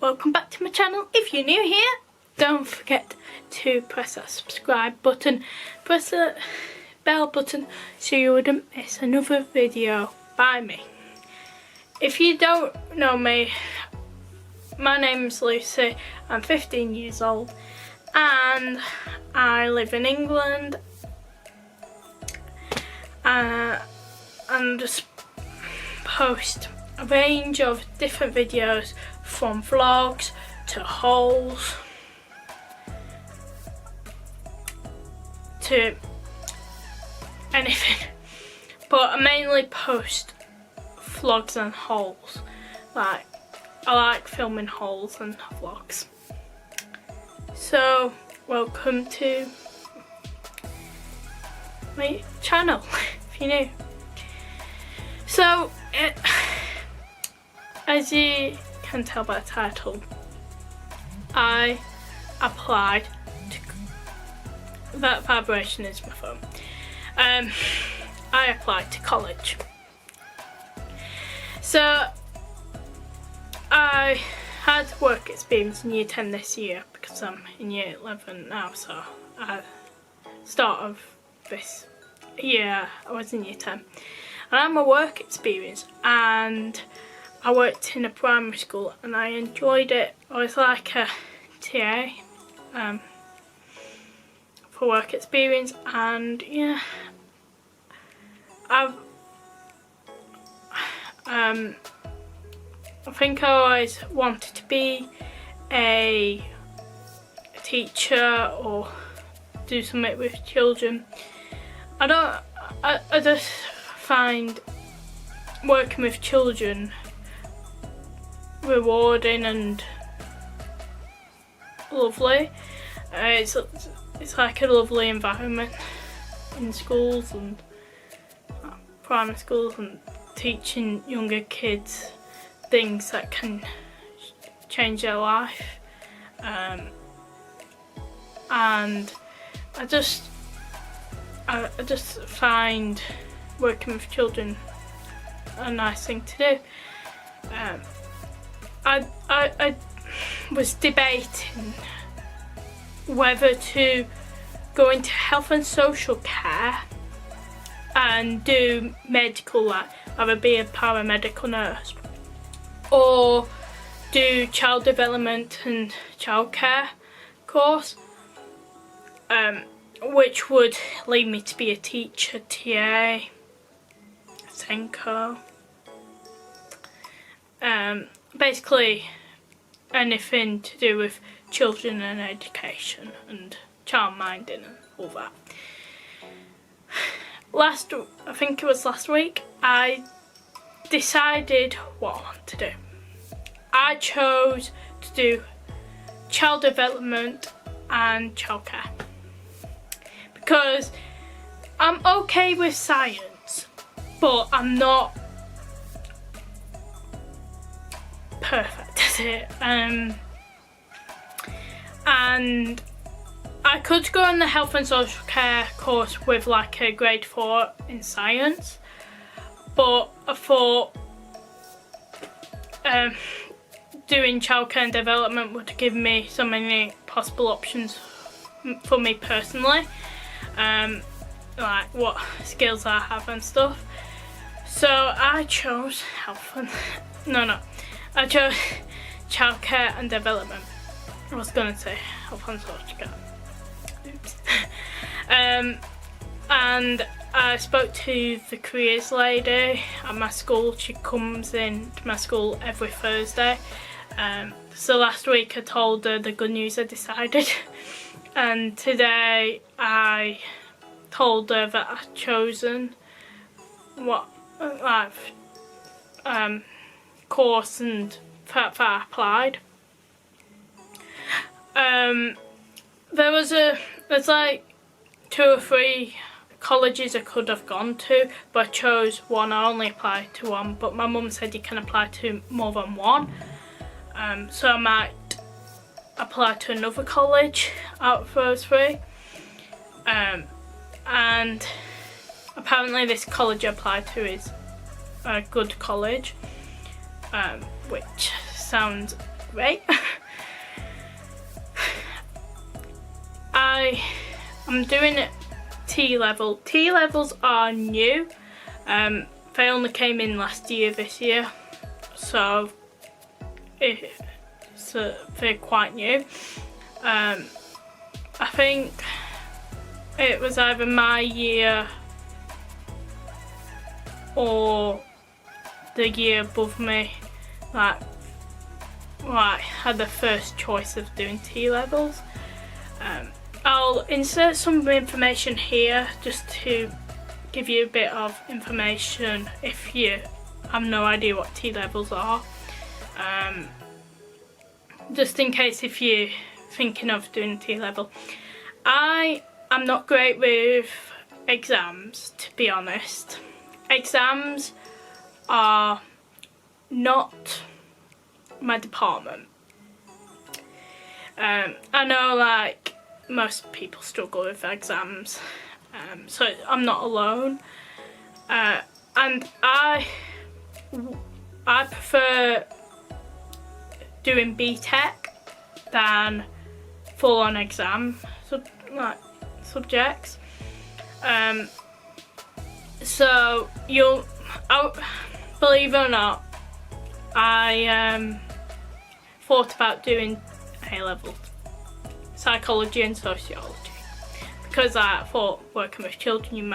welcome back to my channel. If you're new here, don't forget to press that subscribe button, press the bell button so you wouldn't miss another video by me. If you don't know me, my name's Lucy, I'm 15 years old and I live in England, and just post a range of different videos from vlogs to hauls to anything, but I mainly post vlogs and hauls. Like, I like filming hauls and vlogs. So welcome to my channel if you're new. So as you can tell by the title, I applied to, that vibration is my phone. I applied to college. So I had work experience in year 10 this year because I'm in year 11 now, so start of this year I was in year 10. And I'm a work experience, and I worked in a primary school and I enjoyed it. I was like a TA for work experience, and yeah, I think I always wanted to be a teacher or do something with children. I just find working with children rewarding and lovely. It's like a lovely environment in schools and primary schools, and teaching younger kids things that can change their life. And I just find working with children a nice thing to do. I was debating whether to go into health and social care and do medical, like either be a paramedical nurse or do child development and childcare course, which would lead me to be a teacher, TA, Senko, basically anything to do with children and education and child minding and all that. I think it was last week, I decided what I want to do. I chose to do child development and childcare because I'm okay with science, but I'm not perfect at it. And I could go on the health and social care course with like a grade 4 in science, but I thought doing childcare and development would give me so many possible options for me personally, like what skills I have and stuff. So I chose I chose childcare and development. I was gonna say health and social care. Oops. And I spoke to the careers lady at my school. She comes in to my school every Thursday. So last week I told her the good news I decided, and today I told her that I'd chosen what course and that I applied. There's like 2 or 3 colleges I could have gone to, but I chose one. I only applied to one, but my mum said you can apply to more than one. So I might apply to another college out of those 3. And apparently this college I applied to is a good college, which sounds great. I'm doing it T-level. T-levels are new. They only came in last year, this year, so they're quite new. I think it was either my year or the year above me like had the first choice of doing T-levels. I'll insert some information here just to give you a bit of information if you have no idea what T-levels are. Just in case if you're thinking of doing T-level. I am not great with exams, to be honest. Exams are not my department. I know like most people struggle with exams, so I'm not alone, and I prefer doing BTEC than full-on exam subjects. So believe it or not, I thought about doing A-levels, psychology and sociology, because I thought working with children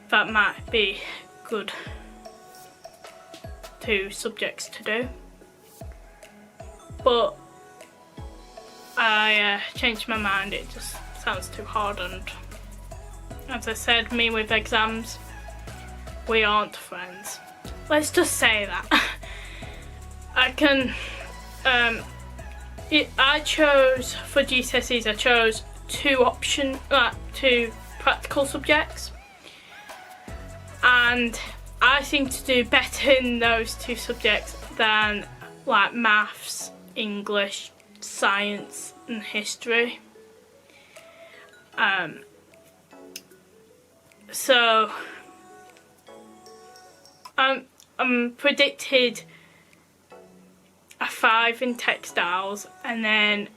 that might be good two subjects to do. But I changed my mind. It just sounds too hard, and as I said, me with exams, we aren't friends. Let's just say that. I chose for GCSEs. I chose two practical subjects, and I seem to do better in those two subjects than like maths, English, science and history. So I'm predicted a 5 in textiles, and then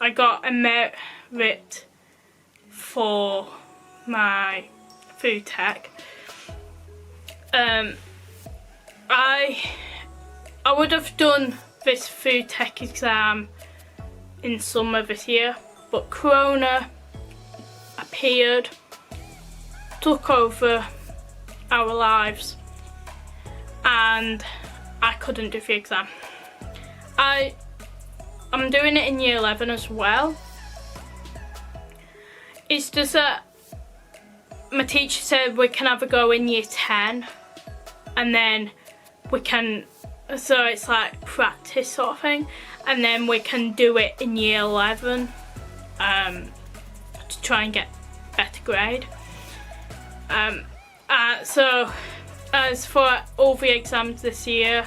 I got a merit for my food tech. I would have done this food tech exam in summer this year, but Corona appeared, took over our lives, and I couldn't do the exam. I'm doing it in year 11 as well. It's just that my teacher said we can have a go in year 10, and then we can, so it's like practice sort of thing, and then we can do it in year 11 to try and get better grade. So as for all the exams this year,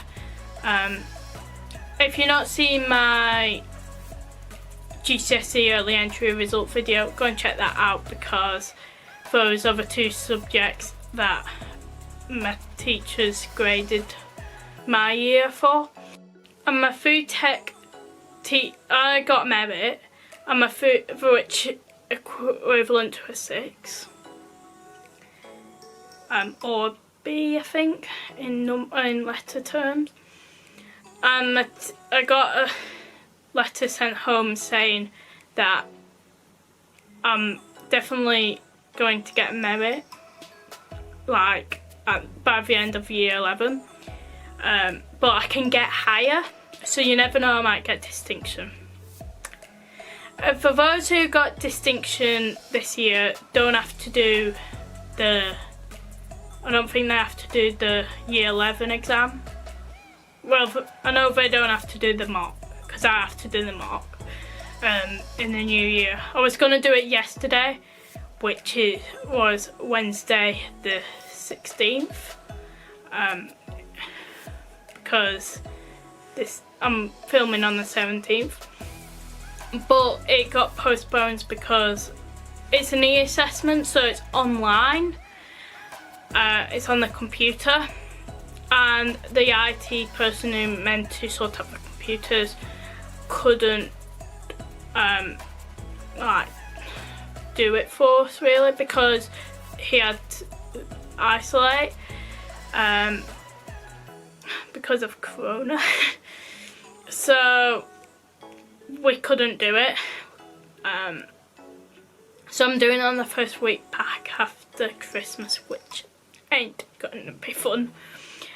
if you're not seeing my GCSE early entry result video, go and check that out, because those other two subjects that my teachers graded my year for. And my food tech, I got merit, and my food, which equivalent to a 6, or B, I think, in letter terms. And I got a letter sent home saying that I'm definitely going to get merit, like by the end of year 11, but I can get higher, so you never know, I might get distinction. For those who got distinction this year, don't have to do I don't think they have to do the year 11 exam. Well, I know they don't have to do the mock, because I have to do the mock in the new year. I was going to do it yesterday, which was Wednesday the 16th, because I'm filming on the 17th, but it got postponed because it's an e-assessment, so it's online. It's on the computer, and the IT person who meant to sort out the computers couldn't like do it for us really, because he had to isolate because of Corona. So we couldn't do it. So I'm doing it on the first week back after Christmas, which ain't gonna be fun.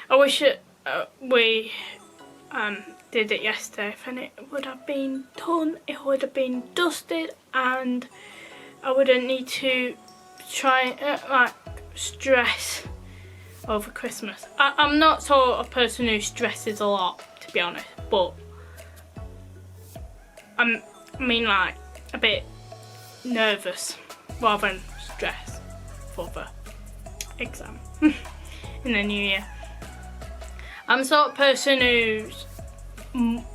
I wish we did it yesterday, then it would have been done, it would have been dusted, and I wouldn't need to try like stress over Christmas. I'm not sort of person who stresses a lot, to be honest, but I mean like a bit nervous rather than stress for the exam in the new year. I'm the sort of person who's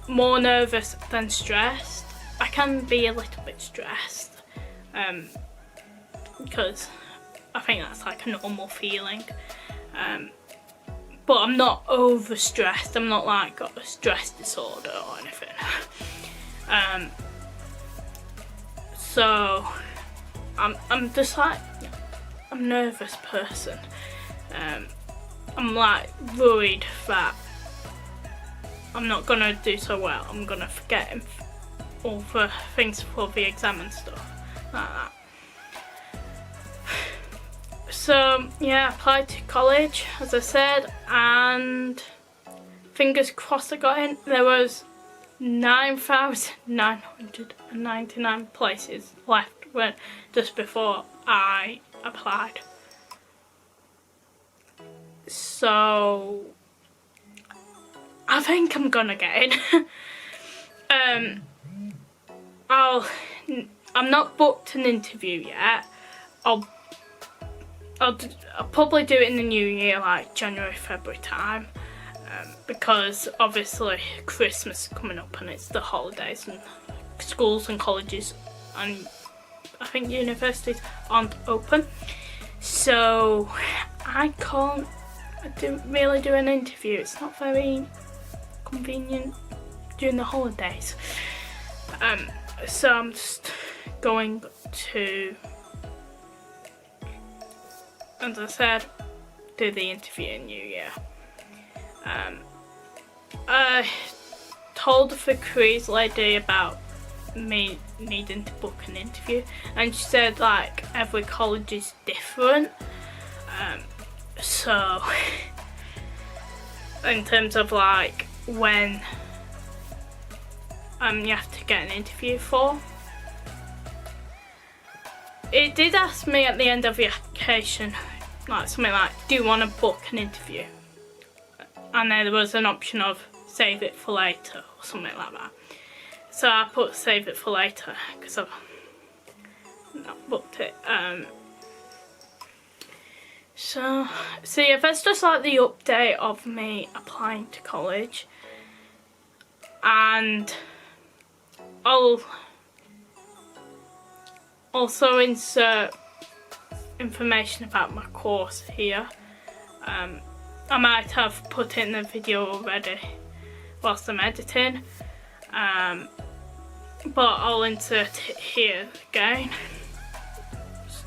more nervous than stressed. I can be a little bit stressed because I think that's like a normal feeling, but I'm not over stressed. I'm not like got a stress disorder or anything. So I'm just like, I'm a nervous person. I'm like worried that I'm not gonna do so well. I'm gonna forget all the things for the exam and stuff like that. So yeah, I applied to college, as I said, and fingers crossed I got in. There was 9,999 places left when just before I applied. So I think I'm gonna get in. I'm not booked an interview yet. I'll probably do it in the new year, like January, February time, because obviously Christmas is coming up and it's the holidays and schools and colleges and I think universities aren't open. So I can't really do an interview. It's not very convenient during the holidays. So I'm just going to, as I said, do the interview in New Year. I told the cruise lady about me needing to book an interview, and she said like every college is different. So in terms of like when you have to get an interview for. It did ask me at the end of the application, like something like, do you want to book an interview? And then there was an option of save it for later or something like that. So I put save it for later because I've not booked it. So yeah, that's just like the update of me applying to college. And I'll also insert information about my course here. I might have put in the video already whilst I'm editing, but I'll insert it here again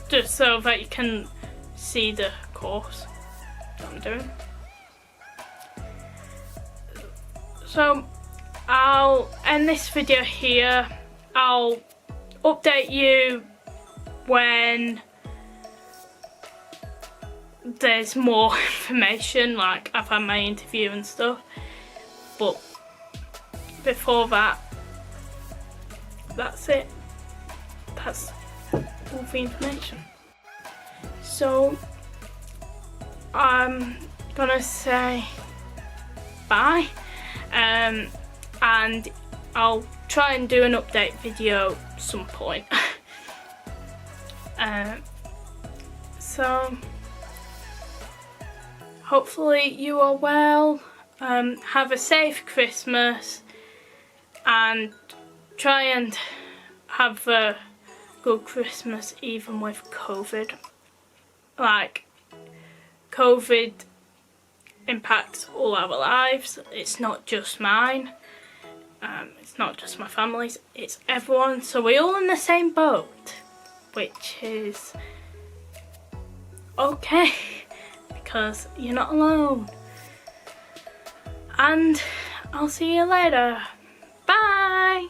just so that you can see the course that I'm doing. So I'll end this video here. I'll update you when there's more information, like I've had my interview and stuff, but before that, that's it. That's all the information. So I'm gonna say bye, and I'll try and do an update video some point. So hopefully you are well, have a safe Christmas and try and have a good Christmas even with COVID. Like, COVID impacts all our lives. It's not just mine. It's not just my family's. It's everyone. So we're all in the same boat, which is okay because you're not alone. And I'll see you later. Bye.